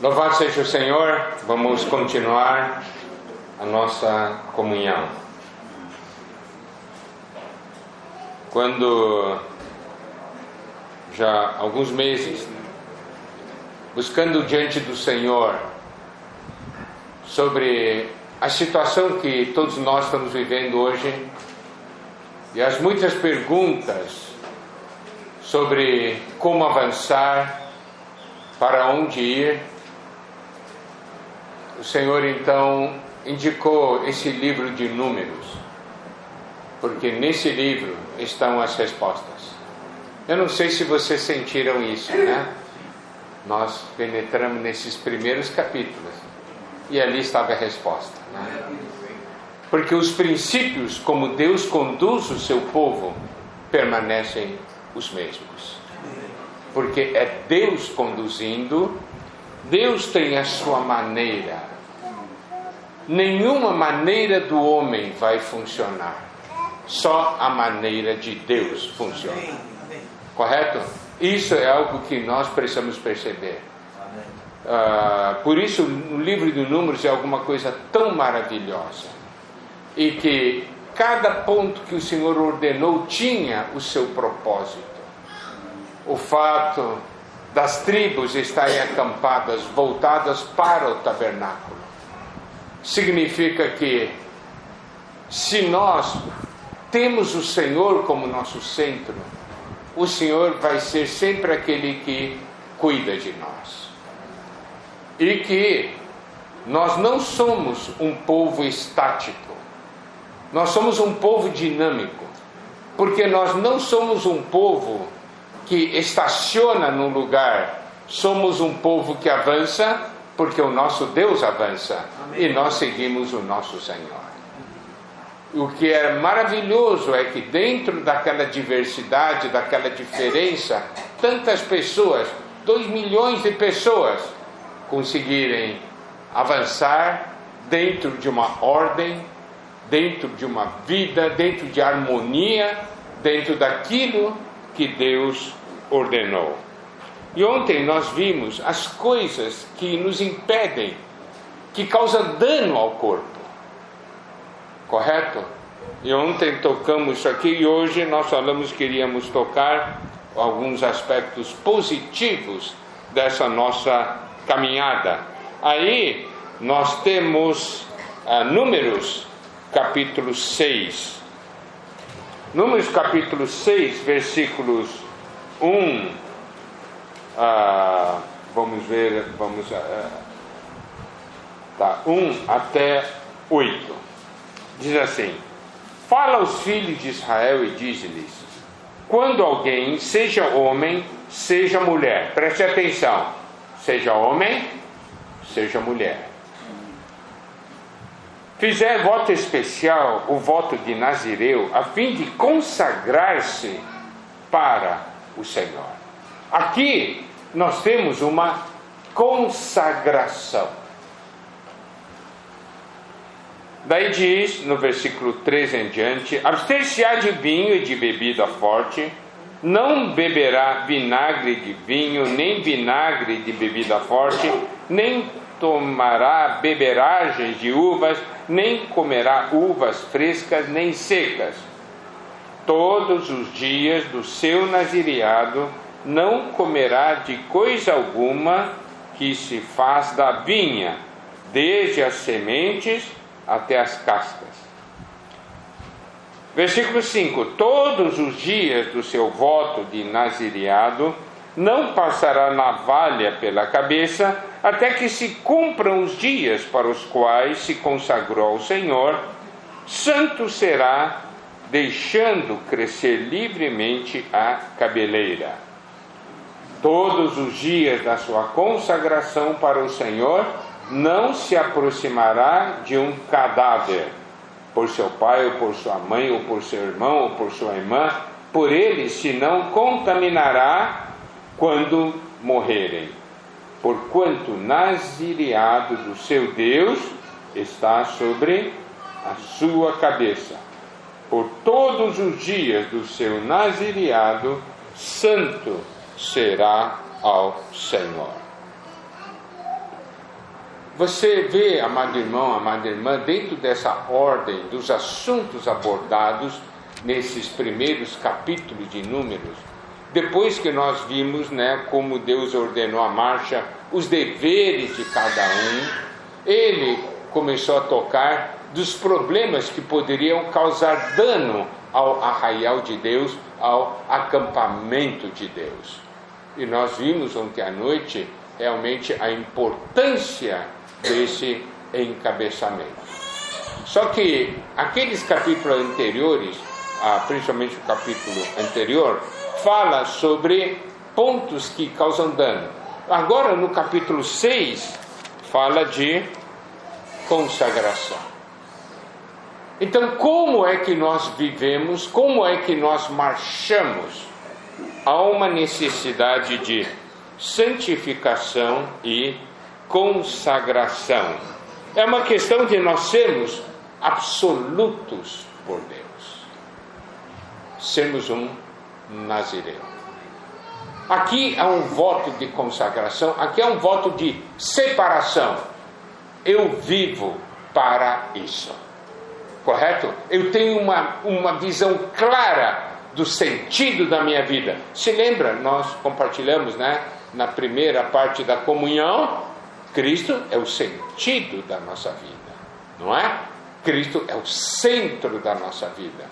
Louvado seja o Senhor. Vamos continuar a nossa comunhão. Quando já há alguns meses, buscando diante do Senhor sobre a situação que todos nós estamos vivendo hoje e as muitas perguntas sobre como avançar, para onde ir, o Senhor então indicou esse livro de Números, porque nesse livro estão as respostas. Eu não sei se vocês sentiram isso, né? Nós penetramos nesses primeiros capítulos e ali estava a resposta, né? Porque os princípios, como Deus conduz o seu povo, permanecem os mesmos. Porque é Deus conduzindo, Deus tem a sua maneira. Nenhuma maneira do homem vai funcionar, só a maneira de Deus funciona. Correto? Isso é algo que nós precisamos perceber. Por isso o livro de Números é alguma coisa tão maravilhosa, e que cada ponto que o Senhor ordenou tinha o seu propósito. O fato das tribos estarem acampadas, voltadas para o tabernáculo, significa que se nós temos o Senhor como nosso centro, o Senhor vai ser sempre aquele que cuida de nós. E que nós não somos um povo estático, nós somos um povo dinâmico, porque nós não somos um povo que estaciona num lugar, somos um povo que avança, porque o nosso Deus avança. Amém. E nós seguimos o nosso Senhor. O que é maravilhoso é que dentro daquela diversidade, daquela diferença, tantas pessoas, 2 milhões de pessoas, conseguirem avançar dentro de uma ordem, dentro de uma vida, dentro de harmonia, dentro daquilo que Deus ordenou. E ontem nós vimos as coisas que nos impedem, que causam dano ao corpo. Correto? E ontem tocamos isso aqui e hoje nós queríamos tocar alguns aspectos positivos dessa nossa caminhada. Aí nós temos Números capítulo 6. Números capítulo 6, versículos 1, vamos ver, 1 até 8. Diz assim: fala aos filhos de Israel e diz-lhes: quando alguém, seja homem, seja mulher, preste atenção, seja homem, seja mulher, fizer voto especial, o voto de Nazireu, a fim de consagrar-se para o Senhor. Aqui nós temos uma consagração. Daí diz, no versículo 13 em diante: abster-se-á de vinho e de bebida forte, não beberá vinagre de vinho, nem vinagre de bebida forte, nem tomará beberagens de uvas, nem comerá uvas frescas nem secas. Todos os dias do seu nazireado não comerá de coisa alguma que se faz da vinha, desde as sementes até as cascas. Versículo 5: todos os dias do seu voto de nazireado não passará navalha pela cabeça, até que se cumpram os dias para os quais se consagrou ao Senhor. Santo será, deixando crescer livremente a cabeleira. Todos os dias da sua consagração para o Senhor não se aproximará de um cadáver, por seu pai, ou por sua mãe, ou por seu irmão, ou por sua irmã, por ele se não contaminará quando morrerem, porquanto nazireado do seu Deus está sobre a sua cabeça. Por todos os dias do seu nazireado, santo será ao Senhor. você vê, amado irmão, amada irmã, dentro dessa ordem dos assuntos abordados nesses primeiros capítulos de Números, depois que nós vimos, né, como Deus ordenou a marcha, os deveres de cada um, ele começou a tocar dos problemas que poderiam causar dano ao arraial de Deus, ao acampamento de Deus. E nós vimos ontem à noite realmente a importância desse encabeçamento. Só que aqueles capítulos anteriores, principalmente o capítulo anterior, fala sobre pontos que causam dano. Agora no capítulo 6 fala de consagração. Então, como é que nós vivemos, como é que nós marchamos? Há uma necessidade de santificação e consagração. É uma questão de nós sermos absolutos por Deus. Sermos um nazireu. Aqui há um voto de consagração, aqui há um voto de separação. Eu vivo para isso. Correto? Eu tenho uma visão clara do sentido da minha vida. Se lembra, nós compartilhamos, né, na primeira parte da comunhão, Cristo é o sentido da nossa vida, não é? Cristo é o centro da nossa vida.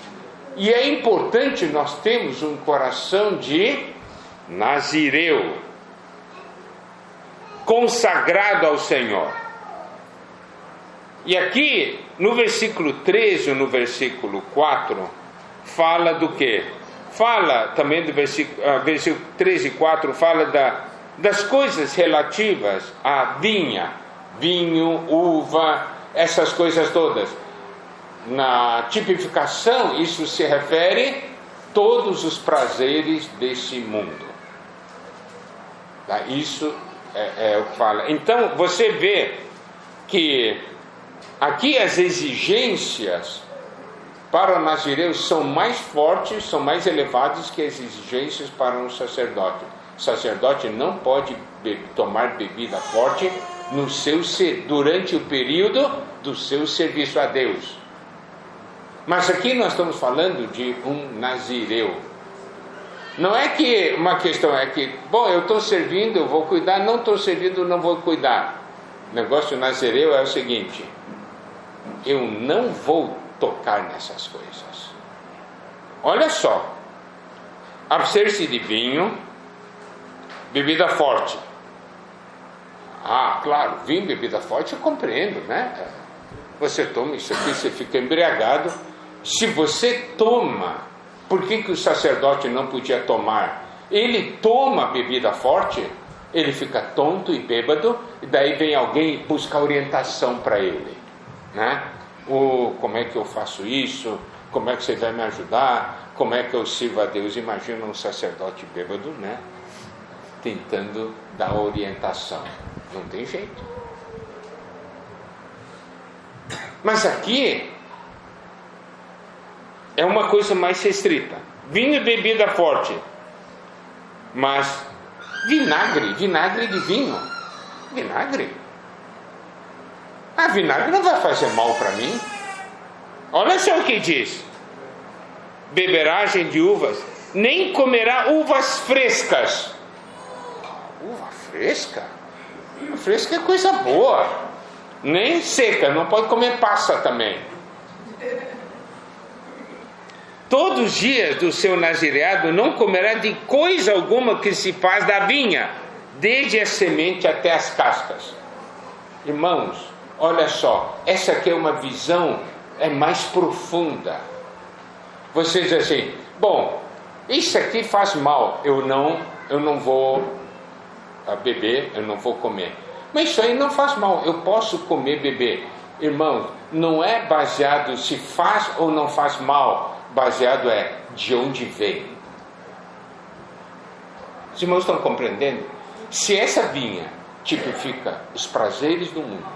E é importante nós termos um coração de nazireu, consagrado ao Senhor. E aqui, no versículo 13 ou no versículo 4, fala do quê? Fala também do versículo 13 e 4, fala das coisas relativas à vinha, vinho, uva, essas coisas todas. Na tipificação, isso se refere a todos os prazeres desse mundo. Isso é o que fala. Então, você vê que aqui as exigências para o nazireu são mais fortes, são mais elevadas que as exigências para um sacerdote. O sacerdote não pode tomar bebida forte durante o período do seu serviço a Deus. Mas aqui nós estamos falando de um nazireu. Não é que uma questão é que, bom, eu estou servindo, eu vou cuidar, não estou servindo, não vou cuidar. O negócio nazireu é o seguinte: eu não vou tocar nessas coisas. Olha só, abster-se de vinho, bebida forte. Claro, vinho, bebida forte eu compreendo, né? Você toma isso aqui, você fica embriagado. Se você toma, por que o sacerdote não podia tomar? Ele toma bebida forte, ele fica tonto e bêbado, e daí vem alguém buscar orientação para ele, né? Como é que eu faço isso? Como é que você vai me ajudar? Como é que eu sirvo a Deus? Imagina um sacerdote bêbado, né, tentando dar orientação. Não tem jeito. Mas aqui é uma coisa mais restrita. Vinho e bebida forte. Mas vinagre de vinho. Vinagre? Vinagre não vai fazer mal para mim. Olha só o que diz: beberagem de uvas, nem comerá uvas frescas. Uva fresca? Uva fresca é coisa boa. Nem seca, não pode comer passa também. Todos os dias do seu nazireado não comerá de coisa alguma que se faz da vinha, desde a semente até as cascas. Irmãos, olha só, essa aqui é uma visão mais profunda. Você diz assim: bom, isso aqui faz mal, eu não vou beber, eu não vou comer. Mas isso aí não faz mal, eu posso comer e beber. Irmãos, não é baseado se faz ou não faz mal, baseado de onde vem. Os irmãos estão compreendendo? Se essa vinha tipifica os prazeres do mundo,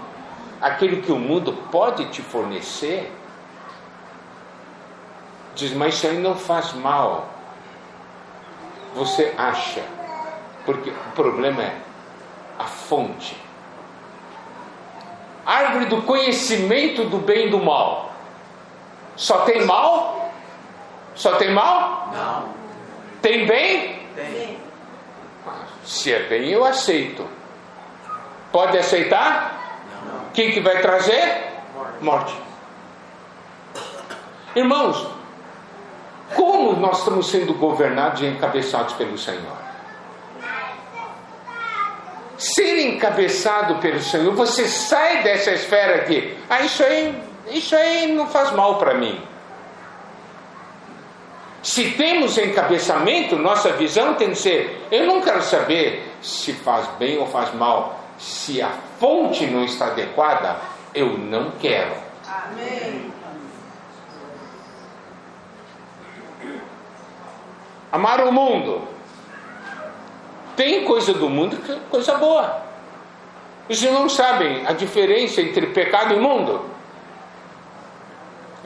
aquilo que o mundo pode te fornecer, diz, mas isso aí não faz mal. Você acha, porque o problema é a fonte. árvore do conhecimento do bem e do mal. Só tem mal? Só tem mal? Não. Tem bem? Tem. Se é bem, eu aceito. Pode aceitar? Não. O que vai trazer? Morte. Irmãos, como nós estamos sendo governados e encabeçados pelo Senhor? Ser encabeçado pelo Senhor, você sai dessa esfera aqui. Isso aí não faz mal para mim. Se temos encabeçamento, nossa visão tem que ser: eu não quero saber se faz bem ou faz mal. Se a fonte não está adequada, eu não quero. Amém. Amar o mundo. Tem coisa do mundo que é coisa boa. Os irmãos sabem a diferença entre pecado e mundo?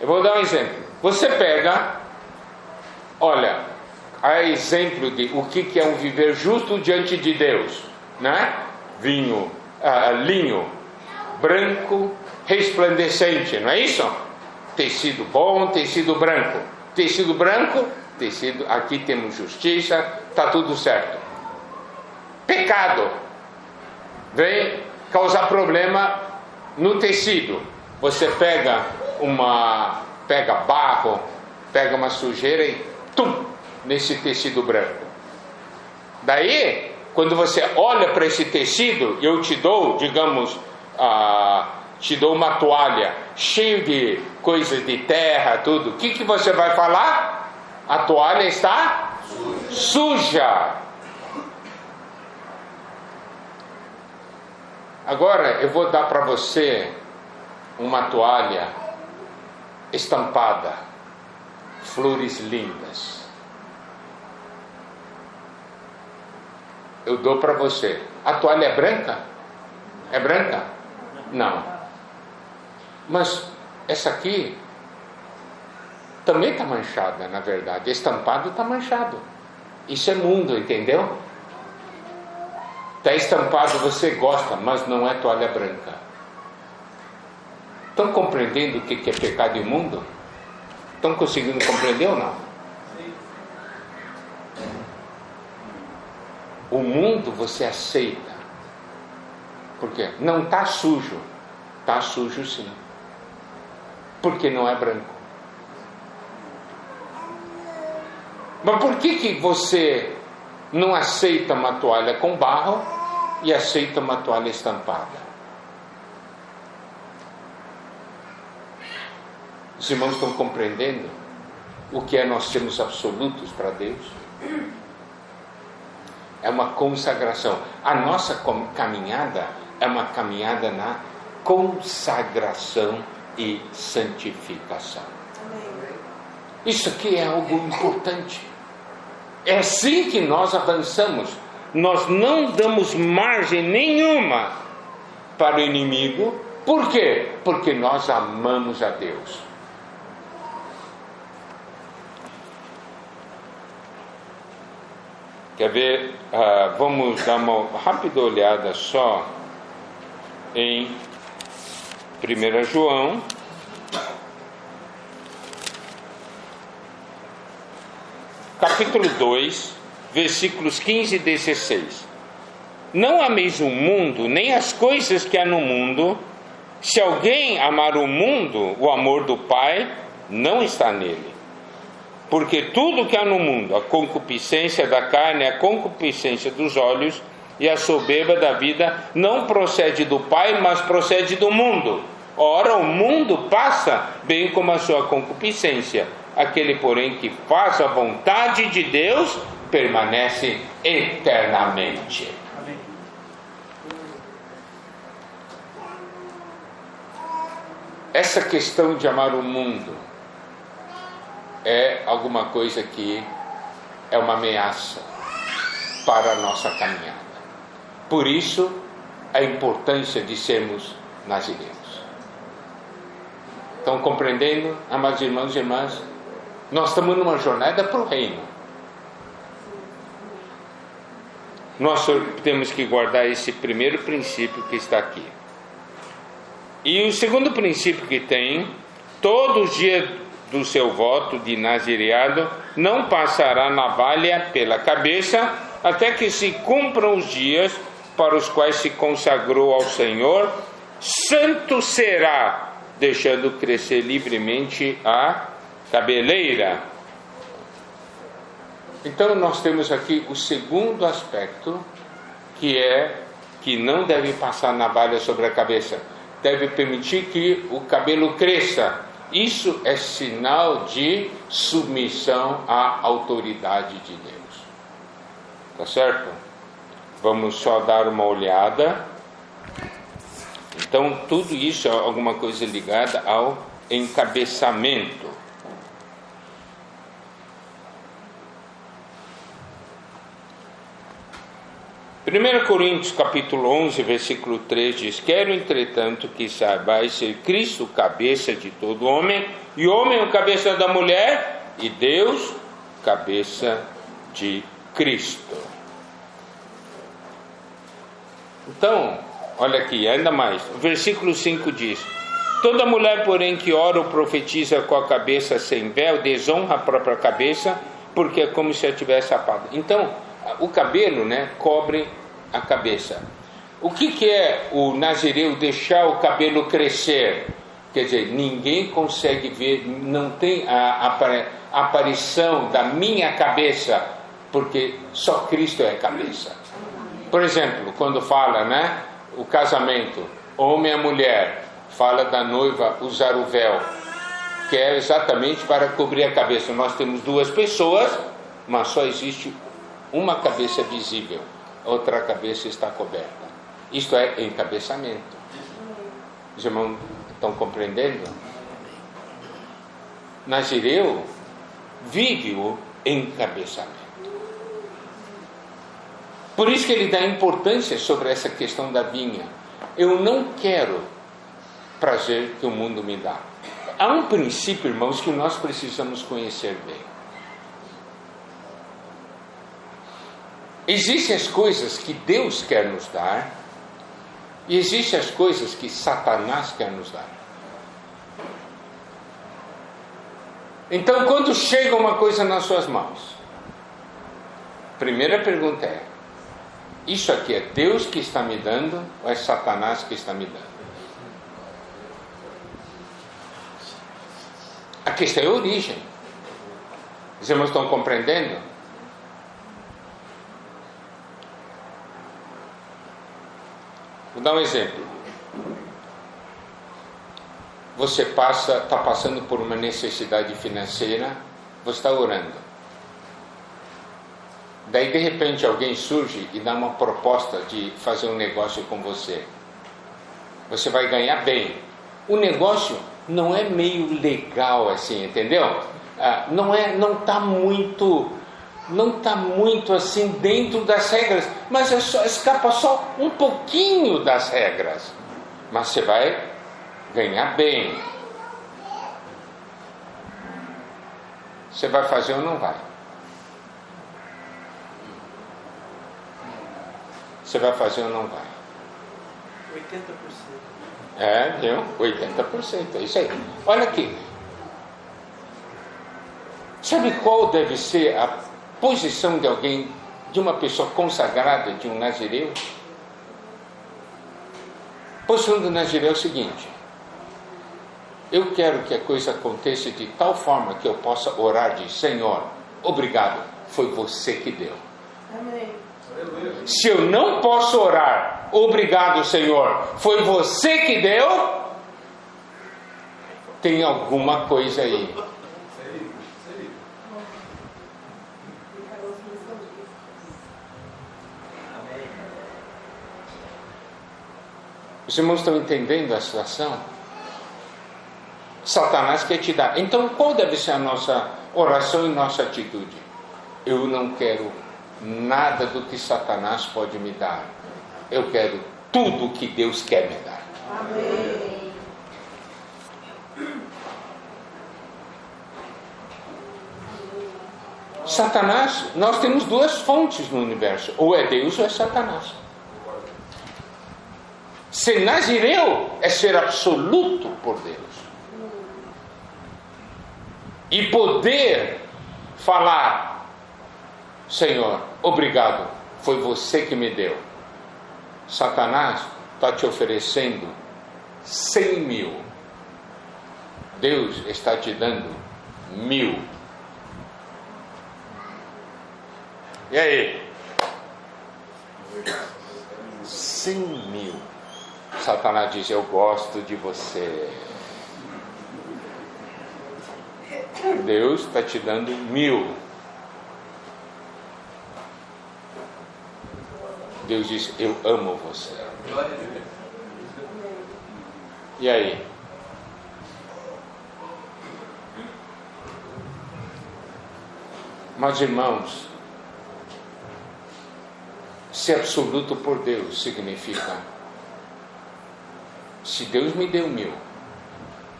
Eu vou dar um exemplo. Você pega, olha, a exemplo de o que é um viver justo diante de Deus, né? Linho branco, resplandecente, não é isso? Tecido bom, tecido branco. Tecido branco, aqui temos justiça, está tudo certo. Pecado vem causar problema no tecido. Você pega barro, pega uma sujeira e nesse tecido branco. Daí, quando você olha para esse tecido, eu te dou, digamos, te dou uma toalha cheia de coisas de terra, tudo. O que você vai falar? A toalha está suja. Agora eu vou dar para você uma toalha estampada, flores lindas. Eu dou para você. A toalha é branca? É branca? Não. Mas essa aqui também está manchada, na verdade. Estampado está manchado. Isso é mundo, entendeu? Está estampado, você gosta, mas não é toalha branca. Estão compreendendo o que é pecado imundo? Estão conseguindo compreender ou não? O mundo você aceita. Por quê? Não está sujo. Está sujo sim. Porque não é branco. Mas por que você não aceita uma toalha com barro e aceita uma toalha estampada? Os irmãos estão compreendendo o que é nós sermos absolutos para Deus? É uma consagração. A nossa caminhada é uma caminhada na consagração e santificação. Isso aqui é algo importante. É assim que nós avançamos. Nós não damos margem nenhuma para o inimigo. Por quê? Porque nós amamos a Deus. Quer ver? Vamos dar uma rápida olhada só em 1 João. Capítulo 2, versículos 15 e 16. Não ameis o mundo, nem as coisas que há no mundo. Se alguém amar o mundo, o amor do Pai não está nele. Porque tudo que há no mundo, a concupiscência da carne, a concupiscência dos olhos e a soberba da vida, não procede do Pai, mas procede do mundo. Ora, o mundo passa, bem como a sua concupiscência. Aquele, porém, que faz a vontade de Deus, permanece eternamente. Amém. Essa questão de amar o mundo é alguma coisa que é uma ameaça para a nossa caminhada. Por isso, a importância de sermos nazirenos. Estão compreendendo, amados irmãos e irmãs? Nós estamos numa jornada para o reino. Nós temos que guardar esse primeiro princípio que está aqui. E o segundo princípio que tem: todos os dias do seu voto de nazireado não passará navalha pela cabeça, até que se cumpram os dias para os quais se consagrou ao Senhor. Santo será, deixando crescer livremente a cabeleira. Então nós temos aqui o segundo aspecto, que é que não deve passar navalha sobre a cabeça, deve permitir que o cabelo cresça. Isso é sinal de submissão à autoridade de Deus. Tá certo? Vamos só dar uma olhada. Então, tudo isso é alguma coisa ligada ao encabeçamento. Primeira Coríntios capítulo 11, versículo 3 diz: quero, entretanto, que saibais ser Cristo o cabeça de todo homem, e o homem o cabeça da mulher, e Deus cabeça de Cristo. Então, olha aqui, ainda mais, o versículo 5 diz: toda mulher, porém, que ora ou profetiza com a cabeça sem véu, desonra a própria cabeça, porque é como se a tivesse rapado. Então, o cabelo, cobre a cabeça. O que é o nazireu deixar o cabelo crescer? Quer dizer, ninguém consegue ver, não tem a aparição da minha cabeça, porque só Cristo é a cabeça. Por exemplo, quando fala, o casamento, homem e mulher, fala da noiva usar o véu, que é exatamente para cobrir a cabeça. Nós temos duas pessoas, mas só existe uma cabeça visível, outra cabeça está coberta. Isto é encabeçamento. Os irmãos estão compreendendo? Nazireu vive o encabeçamento. Por isso que ele dá importância sobre essa questão da vinha. Eu não quero prazer que o mundo me dá. Há um princípio, irmãos, que nós precisamos conhecer bem. Existem as coisas que Deus quer nos dar, e existem as coisas que Satanás quer nos dar. Então, quando chega uma coisa nas suas mãos, a primeira pergunta é: isso aqui é Deus que está me dando ou é Satanás que está me dando? A questão é a origem. Os irmãos estão compreendendo? Vou dar um exemplo. Você está passando por uma necessidade financeira, você está orando. Daí de repente alguém surge e dá uma proposta de fazer um negócio com você. Você vai ganhar bem. O negócio não é meio legal assim, entendeu? Não está muito assim dentro das regras, mas escapa só um pouquinho das regras. Mas você vai ganhar bem. Você vai fazer ou não vai? Você vai fazer ou não vai? 80%. Viu? 80%, é isso aí. Olha aqui. Sabe qual deve ser a posição de alguém, de uma pessoa consagrada, de um nazireu? A posição do nazireu é o seguinte: eu quero que a coisa aconteça de tal forma que eu possa orar de Senhor, obrigado, foi você que deu. Amém. Se eu não posso orar, obrigado Senhor, foi você que deu, tem alguma coisa aí. Os irmãos estão entendendo a situação? Satanás quer te dar. Então qual deve ser a nossa oração e nossa atitude? Eu não quero nada do que Satanás pode me dar. Eu quero tudo o que Deus quer me dar. Amém. Satanás, nós temos duas fontes no universo: ou é Deus ou é Satanás. Ser nazireu é ser absoluto por Deus. E poder falar: Senhor, obrigado, foi você que me deu. Satanás está te oferecendo 100 mil. Deus está te dando 1000. E aí? 100 mil. Satanás diz: eu gosto de você. Deus está te dando 1000. Deus diz: eu amo você. E aí? Mas, irmãos, ser absoluto por Deus significa: se Deus me deu 1000,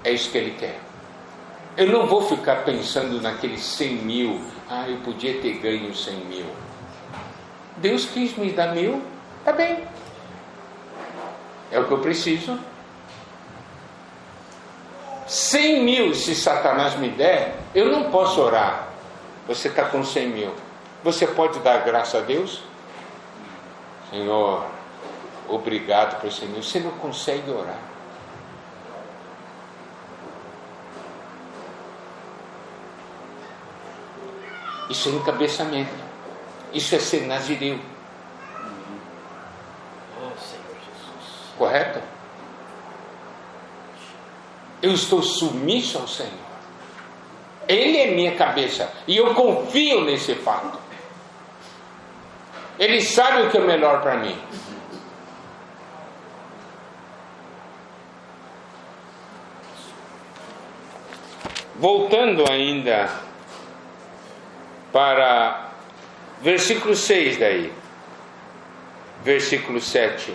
é isso que Ele quer. Eu não vou ficar pensando naqueles 100 mil. Eu podia ter ganho 100 mil. Deus quis me dar 1000, tá bem. É o que eu preciso. 100 mil, se Satanás me der, eu não posso orar. Você está com 100 mil. Você pode dar graça a Deus? Senhor, obrigado por 100 mil. Você não consegue orar. Isso é encabeçamento. Isso é ser nazireu. Correto? Eu estou submisso ao Senhor. Ele é minha cabeça. E eu confio nesse fato. Ele sabe o que é melhor para mim. Voltando ainda para versículo 6 daí. Versículo 7.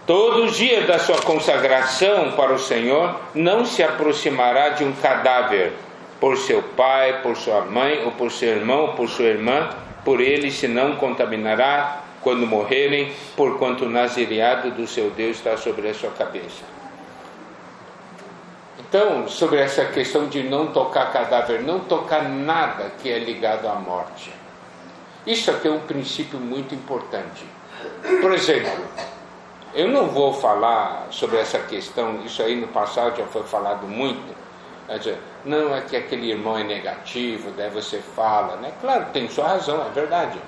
Todo os dias da sua consagração para o Senhor não se aproximará de um cadáver, por seu pai, por sua mãe, ou por seu irmão, ou por sua irmã, por ele se não contaminará quando morrerem, porquanto o nazireado do seu Deus está sobre a sua cabeça. Então, sobre essa questão de não tocar cadáver, não tocar nada que é ligado à morte. Isso aqui é um princípio muito importante. Por exemplo, eu não vou falar sobre essa questão, isso aí no passado já foi falado muito. Não, é que aquele irmão é negativo, daí você fala, né? Claro, tem sua razão, é verdade.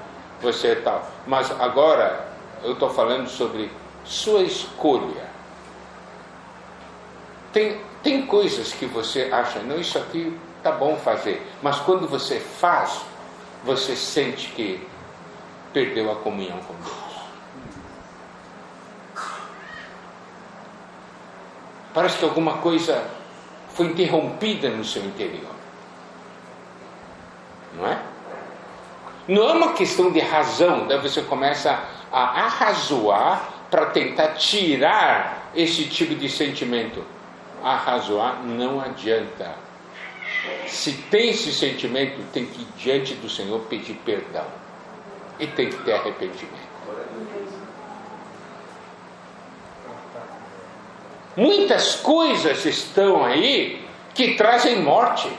Você tal. Mas agora eu estou falando sobre sua escolha. Tem coisas que você acha, não, isso aqui tá bom fazer, mas quando você faz, você sente que perdeu a comunhão com Deus. Parece que alguma coisa foi interrompida no seu interior. Não é? Não é uma questão de razão, daí você começa a arrazoar para tentar tirar esse tipo de sentimento. Arrazoar não adianta. Se tem esse sentimento, tem que ir diante do Senhor pedir perdão. E tem que ter arrependimento. Muitas coisas estão aí que trazem morte.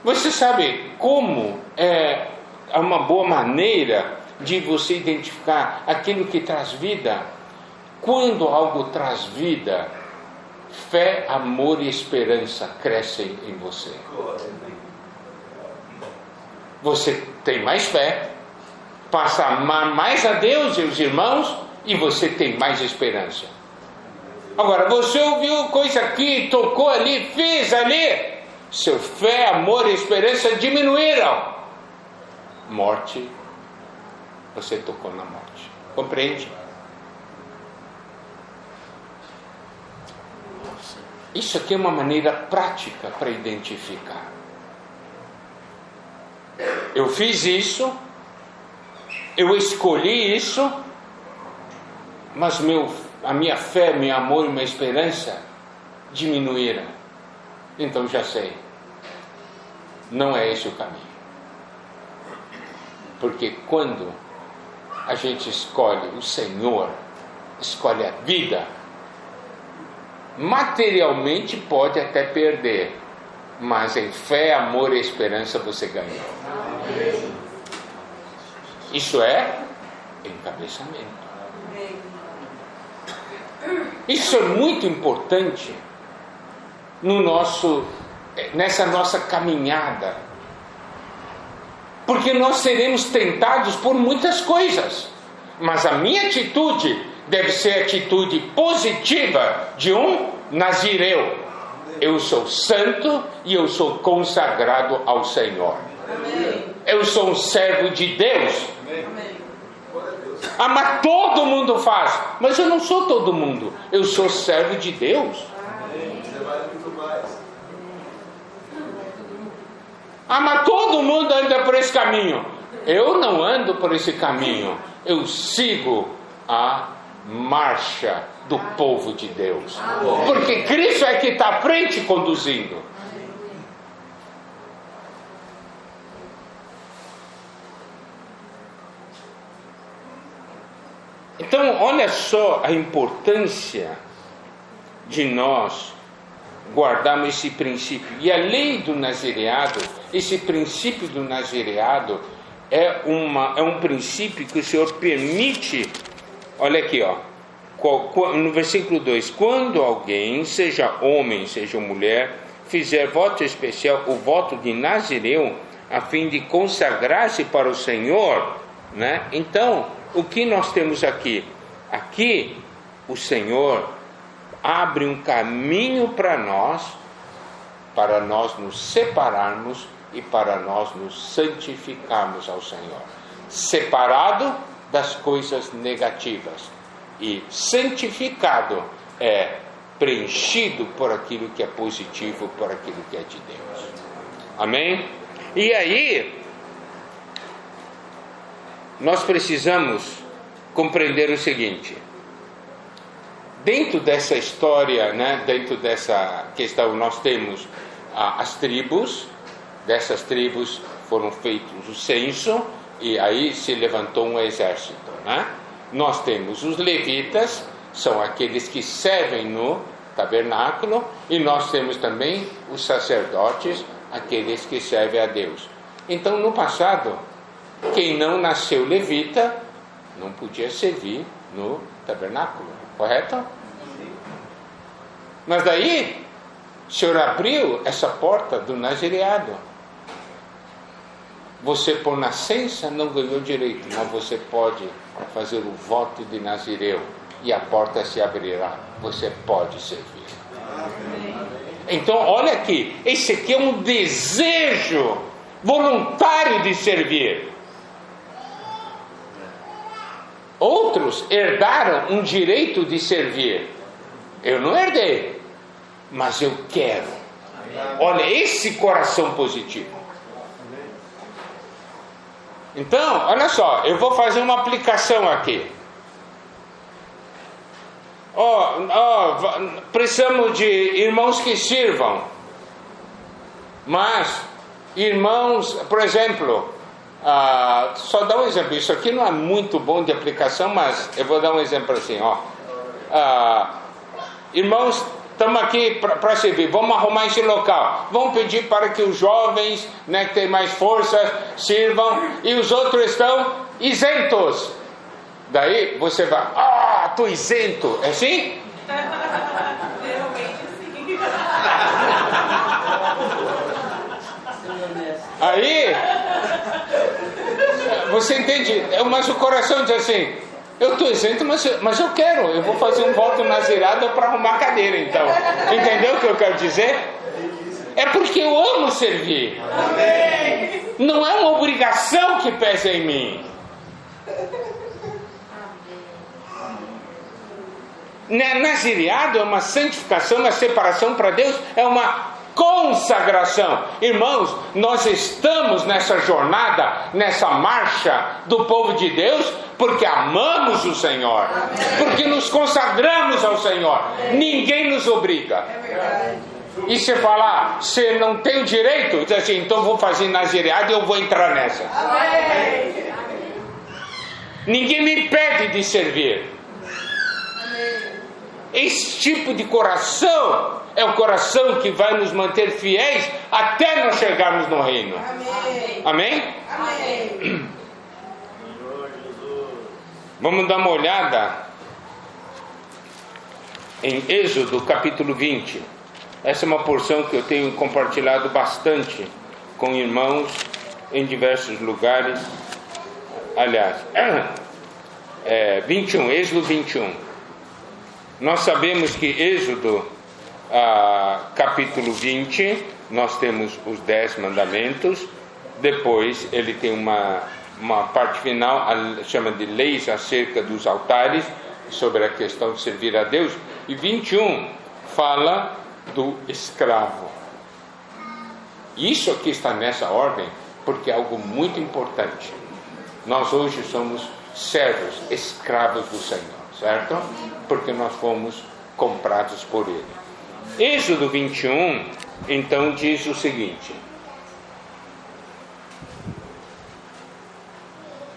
Você sabe como é uma boa maneira de você identificar aquilo que traz vida? Quando algo traz vida, fé, amor e esperança crescem em você. Você tem mais fé, passa a amar mais a Deus e os irmãos, e você tem mais esperança. Agora, você ouviu coisa aqui, tocou ali, fez ali, seu fé, amor e esperança diminuíram. Morte, você tocou na morte. Compreende? Isso aqui é uma maneira prática para identificar. Eu fiz isso, eu escolhi isso, mas a minha fé, meu amor e minha esperança diminuíram. Então já sei, não é esse o caminho. Porque quando a gente escolhe o Senhor, escolhe a vida. Materialmente pode até perder, mas em fé, amor e esperança você ganha. Isso é encabeçamento. Isso é muito importante nessa nossa caminhada, porque nós seremos tentados por muitas coisas, mas a minha atitude deve ser a atitude positiva de um nazireu. Eu sou santo e eu sou consagrado ao Senhor. Eu sou um servo de Deus. Mas todo mundo faz. Mas eu não sou todo mundo. Eu sou servo de Deus. Mas todo mundo anda por esse caminho. Eu não ando por esse caminho. Eu sigo a marcha do povo de Deus. Porque Cristo é que está à frente conduzindo. Então, olha só a importância de nós guardarmos esse princípio. E a lei do nazireado, esse princípio do nazireado é um princípio que o Senhor permite. Olha aqui, no versículo 2: quando alguém, seja homem, seja mulher, fizer voto especial, o voto de nazireu, a fim de consagrar-se para o Senhor, né? Então, o que nós temos aqui? Aqui, o Senhor abre um caminho para nós nos separarmos e para nós nos santificarmos ao Senhor. Separado das coisas negativas e santificado é preenchido por aquilo que é positivo, por aquilo que é de Deus. Amém? E aí nós precisamos compreender o seguinte: dentro dessa história, né, dentro dessa questão, nós temos as tribos. Dessas tribos foram feitos o censo e aí se levantou um exército, né? Nós temos os levitas, são aqueles que servem no tabernáculo, e nós temos também os sacerdotes, aqueles que servem a Deus. Então, no passado, quem não nasceu levita não podia servir no tabernáculo, correto? Mas daí o Senhor abriu essa porta do nazireado. Você por nascença não ganhou direito, mas você pode fazer o voto de nazireu e a porta se abrirá, você pode servir. Então olha aqui, esse aqui é um desejo voluntário de servir. Outros herdaram um direito de servir. Eu não herdei, mas eu quero. Olha esse coração positivo. Então, olha só, eu vou fazer uma aplicação aqui. Precisamos de irmãos que sirvam. Mas, irmãos, por exemplo, só dar um exemplo. Isso aqui não é muito bom de aplicação, mas eu vou dar um exemplo assim. Irmãos, estamos aqui para servir, vamos arrumar esse local, vamos pedir para que os jovens, né, que têm mais força, sirvam, e os outros estão isentos. Daí você vai, estou isento, é assim? Realmente sim. Aí você entende, mas o coração diz assim: eu estou isento, mas eu quero, eu vou fazer um voto nazirado para arrumar cadeira, então. Entendeu o que eu quero dizer? É porque eu amo servir. Não é uma obrigação que pesa em mim. Nazireado é uma santificação, uma separação para Deus, é uma consagração. Irmãos, nós estamos nessa jornada, nessa marcha do povo de Deus, porque amamos o Senhor, porque nos consagramos ao Senhor. Ninguém nos obriga. E você falar, você não tem o direito, diz assim, então vou fazer nazireado e eu vou entrar nessa. ninguém me impede de servir. Esse tipo de coração é o coração que vai nos manter fiéis até nós chegarmos no reino. Amém? Amém? Vamos dar uma olhada em Êxodo capítulo 20. Essa é uma porção que eu tenho compartilhado bastante com irmãos em diversos lugares. Aliás, 21, Êxodo 21. Nós sabemos que Êxodo capítulo 20, nós temos os 10 mandamentos. Depois ele tem uma parte final, chama de leis acerca dos altares, sobre a questão de servir a Deus. E 21 fala do escravo. Isso aqui está nessa ordem porque é algo muito importante. Nós hoje somos servos, escravos do Senhor, certo? Porque nós fomos comprados por Ele. Êxodo 21, então, diz o seguinte: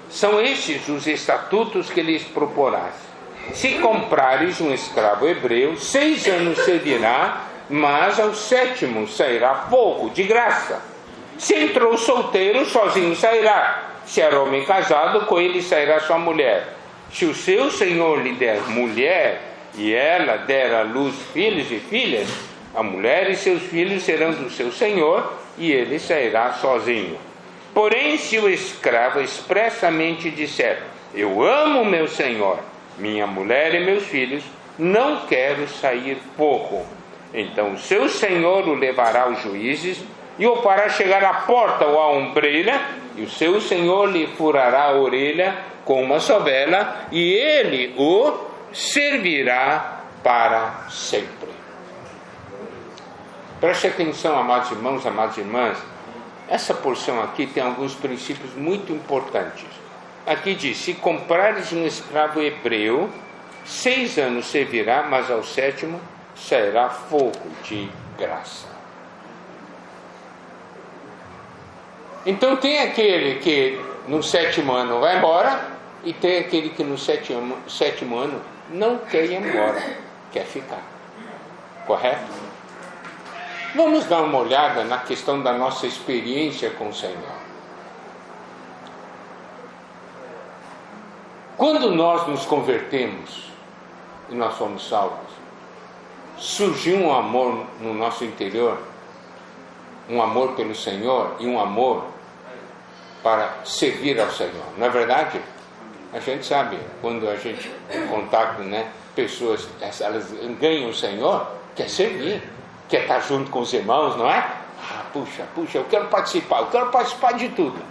são estes os estatutos que lhes proporás. Se comprares um escravo hebreu, 6 anos servirá, mas ao 7º sairá fogo, de graça. Se entrou solteiro, sozinho sairá. Se era homem casado, com ele sairá sua mulher. Se o seu senhor lhe der mulher, e ela der à luz filhos e filhas, a mulher e seus filhos serão do seu senhor, e ele sairá sozinho. Porém, se o escravo expressamente disser: eu amo meu senhor, minha mulher e meus filhos, não quero sair pouco, então o seu senhor o levará aos juízes e o fará chegar à porta ou à ombreira, e o seu senhor lhe furará a orelha com uma sovela, e ele o servirá para sempre. Preste atenção, amados irmãos, amadas irmãs. Essa porção aqui tem alguns princípios muito importantes. Aqui diz: se comprares um escravo hebreu, 6 anos servirá, mas ao 7º sairá fogo de graça. Então tem aquele que no 7º ano vai embora, e tem aquele que no 7º ano não quer ir embora, quer ficar. Correto? Vamos dar uma olhada na questão da nossa experiência com o Senhor. Quando nós nos convertemos e nós somos salvos, surgiu um amor no nosso interior, um amor pelo Senhor e um amor para servir ao Senhor. Não é verdade? A gente sabe, quando a gente tem contato, pessoas, elas ganham o Senhor, quer servir, quer estar junto com os irmãos, não é? Puxa, eu quero participar de tudo.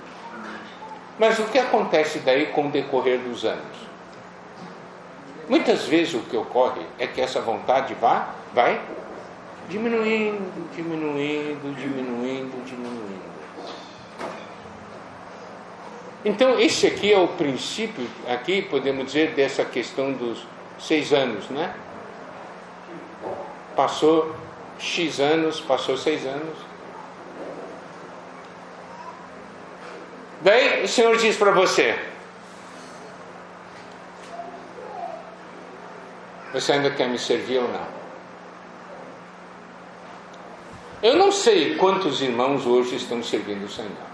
Mas o que acontece daí com o decorrer dos anos? Muitas vezes o que ocorre é que essa vontade vai diminuindo. Então esse aqui é o princípio, aqui podemos dizer, dessa questão dos 6 anos, né? Passou X anos, passou 6 anos. Daí o Senhor diz para você: você ainda quer me servir ou não? Eu não sei quantos irmãos hoje estão servindo o Senhor.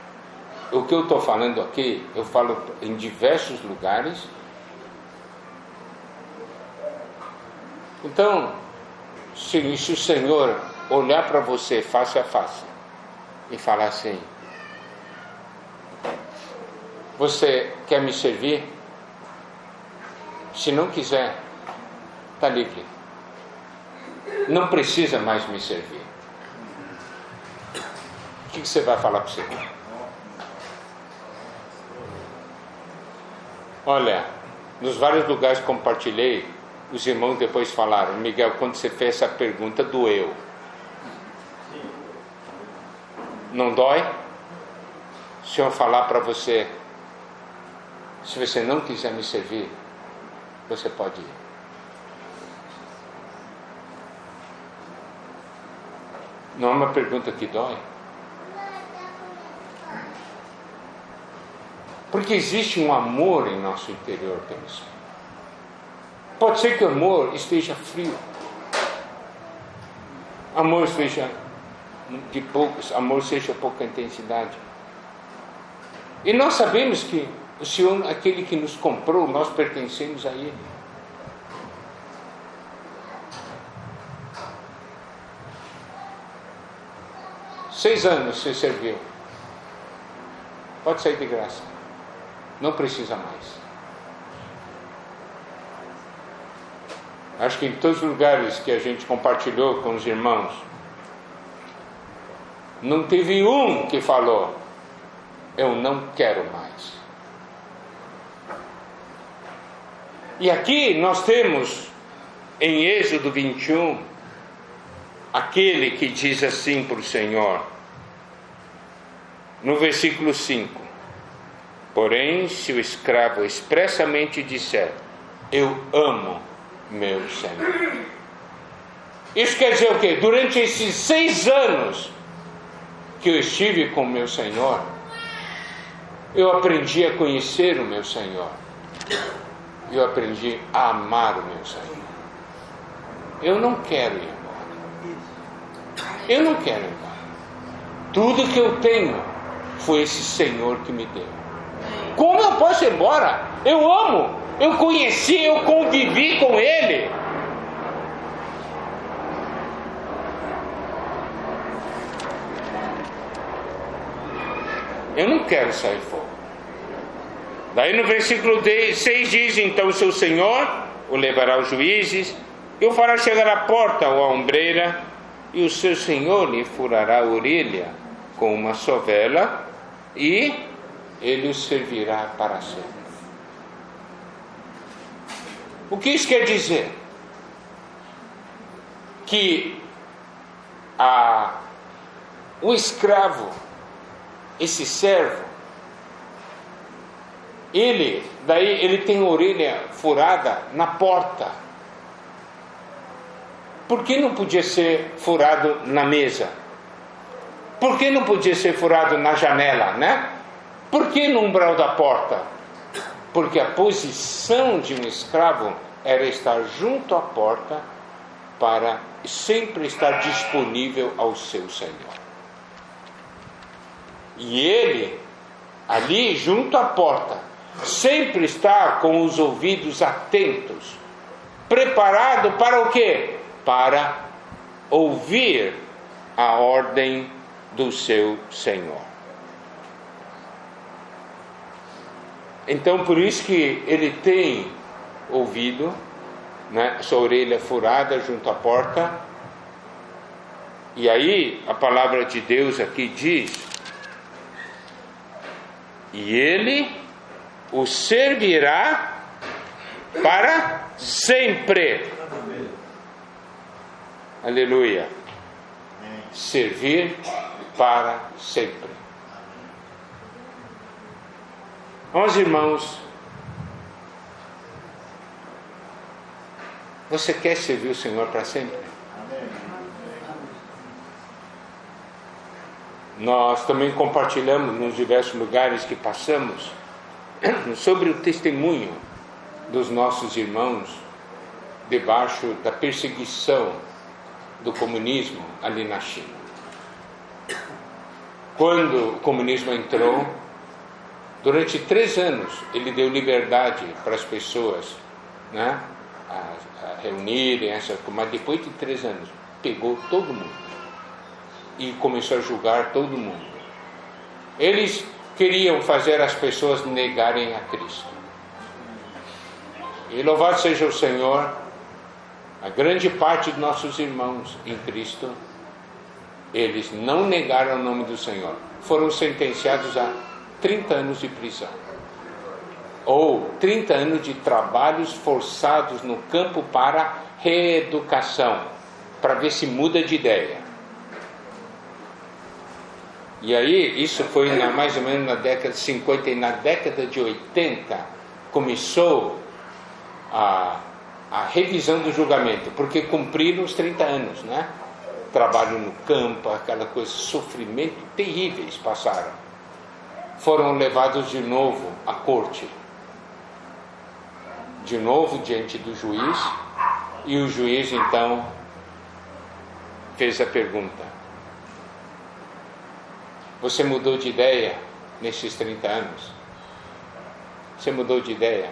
O que eu estou falando aqui, eu falo em diversos lugares. Então, se o Senhor olhar para você face a face e falar assim: você quer me servir? Se não quiser, está livre. Não precisa mais me servir. O que você vai falar para o Senhor? Olha, nos vários lugares que compartilhei, os irmãos depois falaram: Miguel, quando você fez essa pergunta, doeu. Não dói? Se eu falar para você: se você não quiser me servir, você pode ir. Não é uma pergunta que dói? Porque existe um amor em nosso interior pelo Senhor. Pode ser que o amor esteja frio. Amor seja de poucos, amor seja pouca intensidade. E nós sabemos que o Senhor, aquele que nos comprou, nós pertencemos a Ele. Seis anos você serviu. Pode sair de graça. Não precisa mais. Acho que em todos os lugares que a gente compartilhou com os irmãos, não teve um que falou: eu não quero mais. E aqui nós temos, em Êxodo 21, aquele que diz assim para o Senhor, no versículo 5: porém, se o escravo expressamente disser: eu amo meu Senhor. Isso quer dizer o quê? Durante esses 6 anos que eu estive com meu Senhor, eu aprendi a conhecer o meu Senhor. Eu aprendi a amar o meu Senhor. Eu não quero ir embora. Eu não quero ir embora. Tudo que eu tenho foi esse Senhor que me deu. Como eu posso ir embora? Eu amo. Eu conheci, eu convivi com Ele. Eu não quero sair fora. Daí no versículo 6 diz: então seu Senhor o levará aos juízes e o fará chegar à porta ou à ombreira, e o seu Senhor lhe furará a orelha com uma sovela, e ele o servirá para sempre. O que isso quer dizer? Que o escravo, esse servo, ele tem a orelha furada na porta. Por que não podia ser furado na mesa? Por que não podia ser furado na janela, né? Por que no umbral da porta? Porque a posição de um escravo era estar junto à porta para sempre estar disponível ao seu Senhor. E ele, ali junto à porta, sempre está com os ouvidos atentos, preparado para o quê? Para ouvir a ordem do seu Senhor. Então, por isso que ele tem ouvido, né, sua orelha furada junto à porta. E aí, a palavra de Deus aqui diz: e ele o servirá para sempre. Aleluia. Servir para sempre. Meus irmãos, você quer servir o Senhor para sempre? Nós também compartilhamos nos diversos lugares que passamos sobre o testemunho dos nossos irmãos debaixo da perseguição do comunismo ali na China. Quando o comunismo entrou, durante 3 anos ele deu liberdade para as pessoas, né, a reunirem, mas depois de 3 anos pegou todo mundo e começou a julgar todo mundo. Eles queriam fazer as pessoas negarem a Cristo. E louvado seja o Senhor, a grande parte de nossos irmãos em Cristo, eles não negaram o nome do Senhor. Foram sentenciados a 30 anos de prisão. Ou 30 anos de trabalhos forçados no campo para reeducação, para ver se muda de ideia. E aí, isso foi mais ou menos na década de 50, e na década de 80 começou a revisão do julgamento, porque cumpriram os 30 anos, né? Trabalho no campo, aquela coisa, sofrimento terríveis passaram. foram levados de novo à corte. De novo diante do juiz, e o juiz então fez a pergunta: você mudou de ideia nesses 30 anos? Você mudou de ideia?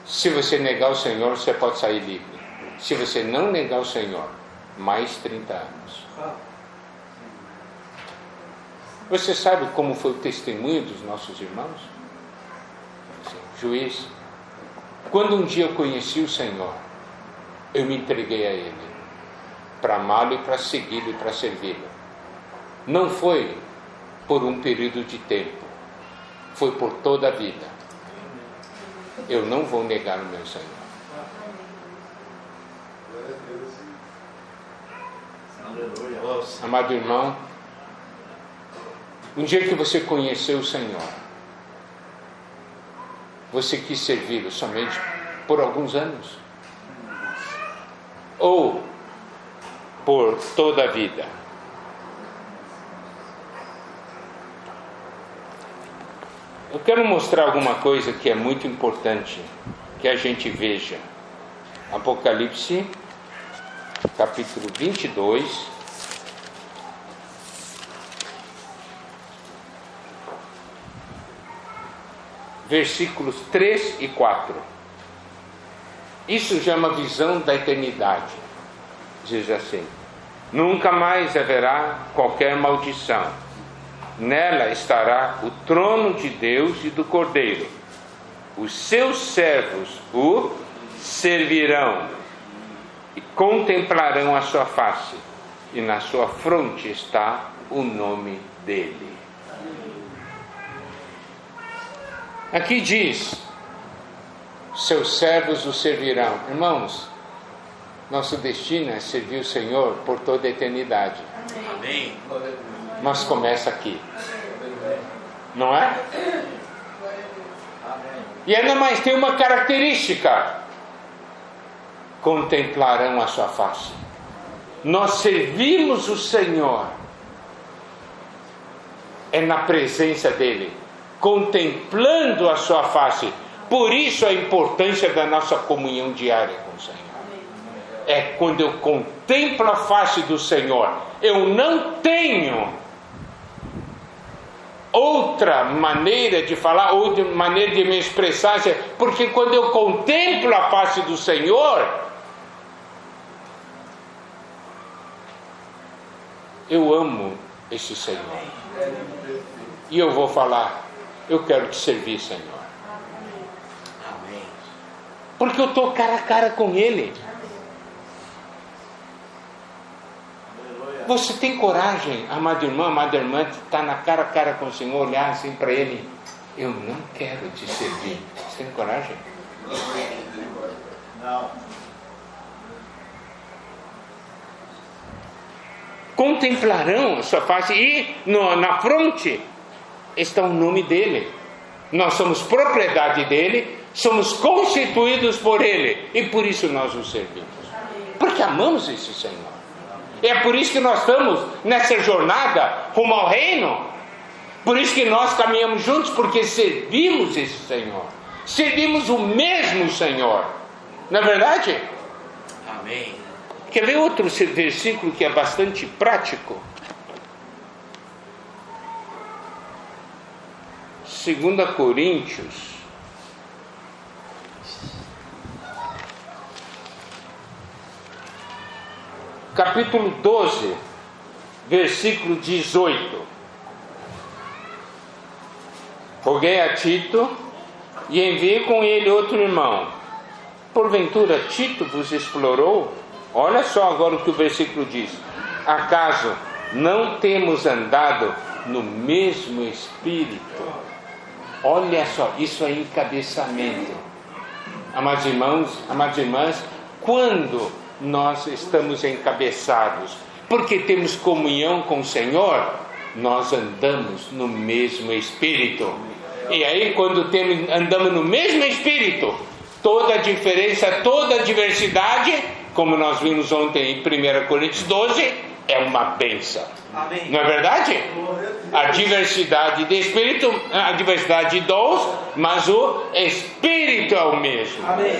Se você negar o Senhor, você pode sair livre. Se você não negar o Senhor, mais 30 anos. Você sabe como foi o testemunho dos nossos irmãos? Juiz, quando um dia eu conheci o Senhor, eu me entreguei a Ele, para amá-lo e para segui-lo e para servi-lo. Não foi por um período de tempo, foi por toda a vida. Eu não vou negar o meu Senhor. Amado irmão, um dia que você conheceu o Senhor, você quis servi-lo somente por alguns anos? Ou por toda a vida? Eu quero mostrar alguma coisa que é muito importante que a gente veja. Apocalipse, capítulo 22. Versículos 3 e 4. Isso já é uma visão da eternidade. Diz assim: nunca mais haverá qualquer maldição. Nela estará o trono de Deus e do Cordeiro. Os seus servos o servirão e contemplarão a sua face, e na sua fronte está o nome dele. Aqui diz: seus servos o servirão. Irmãos, nosso destino é servir o Senhor por toda a eternidade. Amém. Mas começa aqui, não é? E ainda mais tem uma característica: contemplarão a sua face. Nós servimos o Senhor é na presença dele, contemplando a sua face. Por isso a importância da nossa comunhão diária com o Senhor. É quando eu contemplo a face do Senhor, eu não tenho outra maneira de falar, outra maneira de me expressar, porque quando eu contemplo a face do Senhor, eu amo esse Senhor. E eu vou falar: eu quero te servir, Senhor. Amém. Porque eu estou cara a cara com Ele. Você tem coragem, amado irmão, amada irmã, de estar na cara a cara com o Senhor, olhar assim para Ele: eu não quero te servir. Você tem coragem? Não. Contemplarão a sua face, e na fronte está o nome dele. Nós somos propriedade dele, somos constituídos por ele, e por isso nós o servimos, porque amamos esse Senhor. É por isso que nós estamos nessa jornada rumo ao reino. Por isso que nós caminhamos juntos, porque servimos esse Senhor, servimos o mesmo Senhor. Não é verdade? Amém. Quer ver outro versículo que é bastante prático? 2 Coríntios, capítulo 12, versículo 18. Roguei a Tito e enviei com ele outro irmão. Porventura Tito vos explorou? Olha só agora o que o versículo diz: acaso não temos andado no mesmo espírito? Olha só, isso é encabeçamento. Amados irmãos, amadas irmãs, quando nós estamos encabeçados, porque temos comunhão com o Senhor, nós andamos no mesmo espírito. E aí, quando andamos no mesmo espírito, toda a diferença, toda a diversidade, como nós vimos ontem em 1 Coríntios 12, é uma bênção. Amém. Não é verdade? A diversidade de espírito, a diversidade de dons, mas o Espírito é o mesmo. Amém.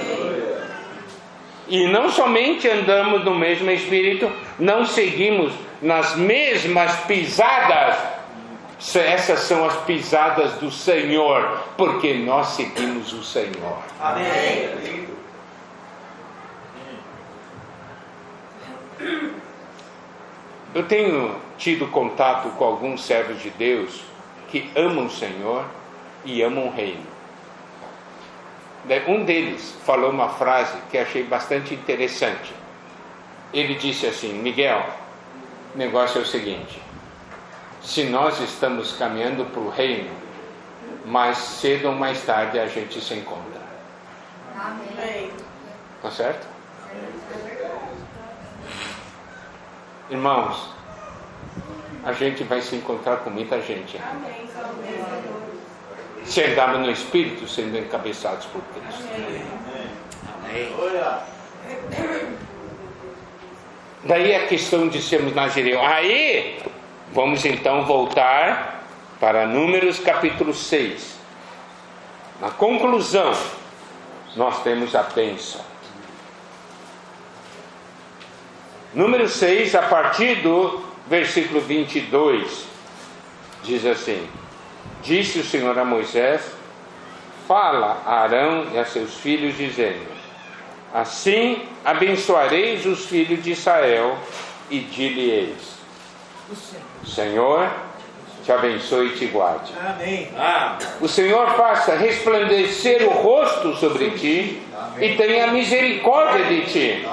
E não somente andamos no mesmo Espírito, não seguimos nas mesmas pisadas. Essas são as pisadas do Senhor, porque nós seguimos o Senhor. Amém. Eu tenho tido contato com alguns servos de Deus que amam o Senhor e amam o reino. Um deles falou uma frase que achei bastante interessante. Ele disse assim: Miguel, o negócio é o seguinte: se nós estamos caminhando para o reino, mais cedo ou mais tarde a gente se encontra. Amém. Tá certo? Irmãos, a gente vai se encontrar com muita gente. Amém. Se andarmos no Espírito, sendo encabeçados por Cristo. Amém. Daí a questão de sermos nazireus. Aí, vamos então voltar para Números capítulo 6. Na conclusão, nós temos a bênção. Número 6, a partir do versículo 22, diz assim: Disse o Senhor a Moisés: Fala a Arão e a seus filhos, dizendo: Assim abençoareis os filhos de Israel, e dir-lhe-eis: O Senhor te abençoe e te guarde. Amém. O Senhor faça resplandecer o rosto sobre ti e tenha misericórdia de ti.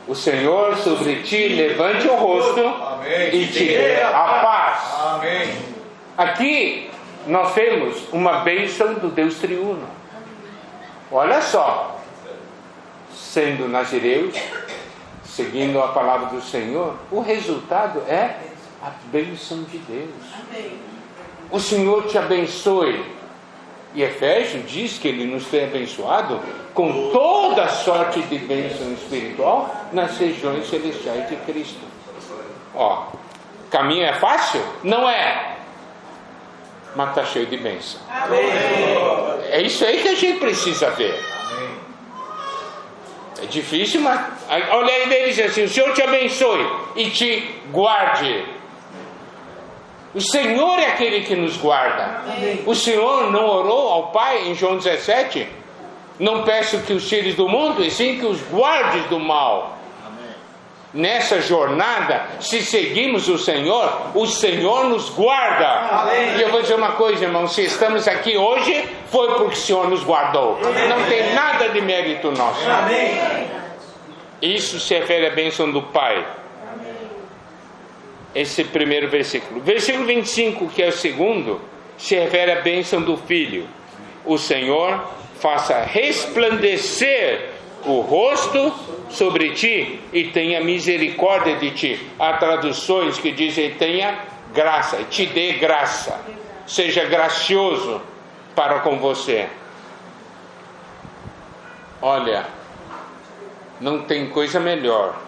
O Senhor sobre ti levante o rosto e te dê a paz. Aqui nós temos uma bênção do Deus triuno. Olha só, sendo nazireus, seguindo a palavra do Senhor, o resultado é a bênção de Deus. O Senhor te abençoe. E Efésios diz que Ele nos tem abençoado com toda sorte de bênção espiritual nas regiões celestiais de Cristo. Ó, caminho é fácil? Não é. Mas está cheio de bênção. É isso aí que a gente precisa ver. É difícil, mas olha aí, ele diz assim: o Senhor te abençoe e te guarde. O Senhor é aquele que nos guarda. O Senhor não orou ao Pai em João 17? Não peço que os tires do mundo, e sim que os guardes do mal. Nessa jornada, se seguimos o Senhor nos guarda. E eu vou dizer uma coisa, irmão: se estamos aqui hoje, foi porque o Senhor nos guardou. Não tem nada de mérito nosso. Isso se refere à bênção do Pai. Esse primeiro versículo. Versículo 25, que é o segundo, se refere à bênção do Filho. O Senhor faça resplandecer o rosto sobre ti e tenha misericórdia de ti. Há traduções que dizem: tenha graça, te dê graça, seja gracioso para com você. Olha, não tem coisa melhor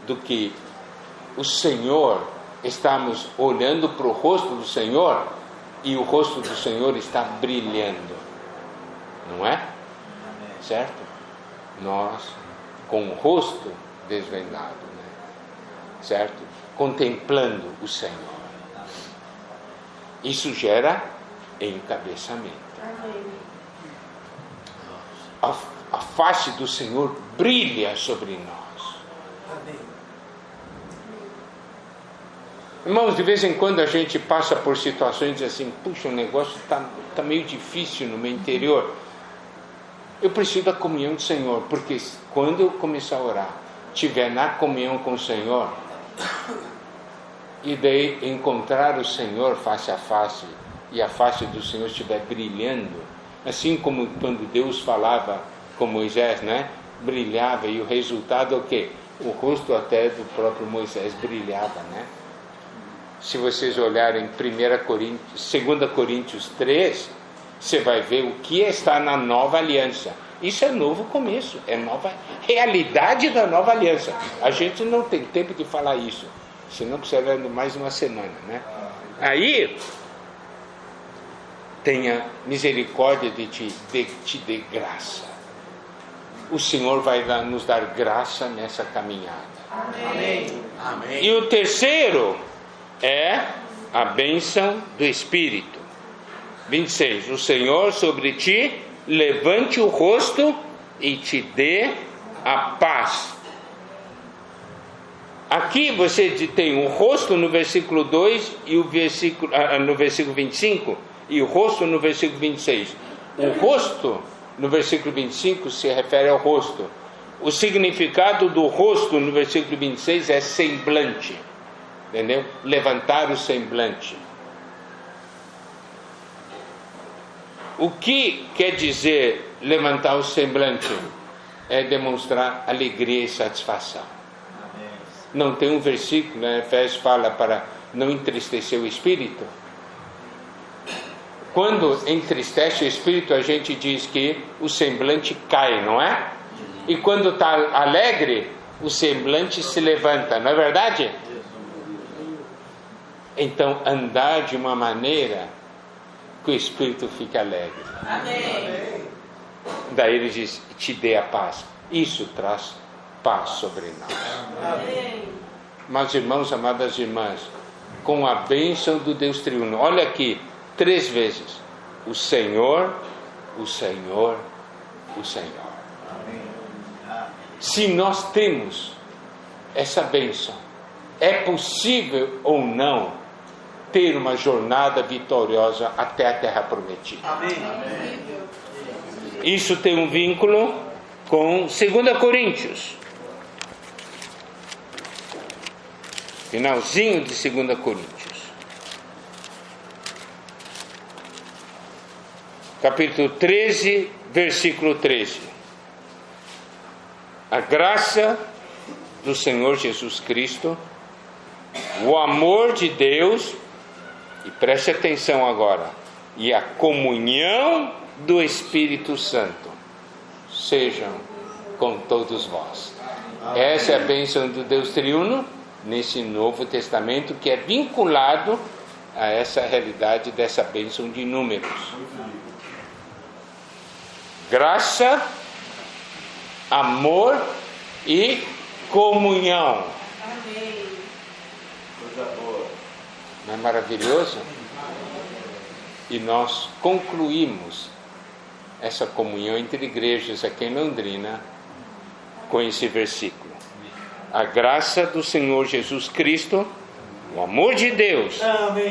do que o Senhor, estamos olhando para o rosto do Senhor e o rosto do Senhor está brilhando, não é? Certo? Nós com o rosto desvendado, né? Certo? Contemplando o Senhor. Isso gera encabeçamento. A face do Senhor brilha sobre nós. Irmãos, de vez em quando a gente passa por situações assim: puxa, o negócio está meio difícil no meu interior. Eu preciso da comunhão do Senhor, porque quando eu começar a orar, estiver na comunhão com o Senhor, e daí encontrar o Senhor face a face, e a face do Senhor estiver brilhando, assim como quando Deus falava com Moisés, né? Brilhava, e o resultado é o quê? O rosto até do próprio Moisés brilhava, né? Se vocês olharem 2 Coríntios 3, você vai ver o que está na nova aliança. Isso é novo começo, é nova realidade da nova aliança. A gente não tem tempo de falar isso, senão precisaremos mais uma semana, né? Aí, tenha misericórdia de ti, te dê graça. O Senhor vai nos dar graça nessa caminhada. Amém. Amém. E o terceiro é a bênção do Espírito. 26. O Senhor sobre ti levante o rosto e te dê a paz. Aqui você tem o rosto no versículo 2 e o versículo, no versículo 25 e o rosto no versículo 26. O rosto no versículo 25 se refere ao rosto. O significado do rosto no versículo 26 é semblante. Entendeu? Levantar o semblante. O que quer dizer levantar o semblante? É demonstrar alegria e satisfação. Não tem um versículo, né? Efésios fala para não entristecer o espírito. Quando entristece o espírito, a gente diz que o semblante cai, não é? E quando está alegre, o semblante se levanta, não é verdade? Então, andar de uma maneira que o espírito fique alegre. Amém. Daí ele diz, te dê a paz. Isso traz paz sobre nós. Amém. Meus irmãos, amadas irmãs, com a bênção do Deus triuno, olha aqui, 3 vezes: o Senhor, o Senhor, o Senhor. Se nós temos essa bênção, é possível ou não ter uma jornada vitoriosa até a terra prometida. Amém. Isso tem um vínculo com 2 Coríntios. Finalzinho de 2 Coríntios. Capítulo 13, versículo 13. A graça do Senhor Jesus Cristo, o amor de Deus, e preste atenção agora, e a comunhão do Espírito Santo sejam com todos vós. Essa é a bênção do Deus triuno nesse Novo Testamento, que é vinculado a essa realidade dessa bênção de números. Graça, amor e comunhão. Amém. Coisa boa. Não é maravilhoso? E nós concluímos essa comunhão entre igrejas aqui em Londrina com esse versículo. A graça do Senhor Jesus Cristo, o amor de Deus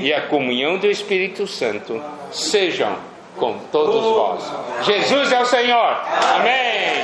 e a comunhão do Espírito Santo sejam com todos vós. Jesus é o Senhor. Amém.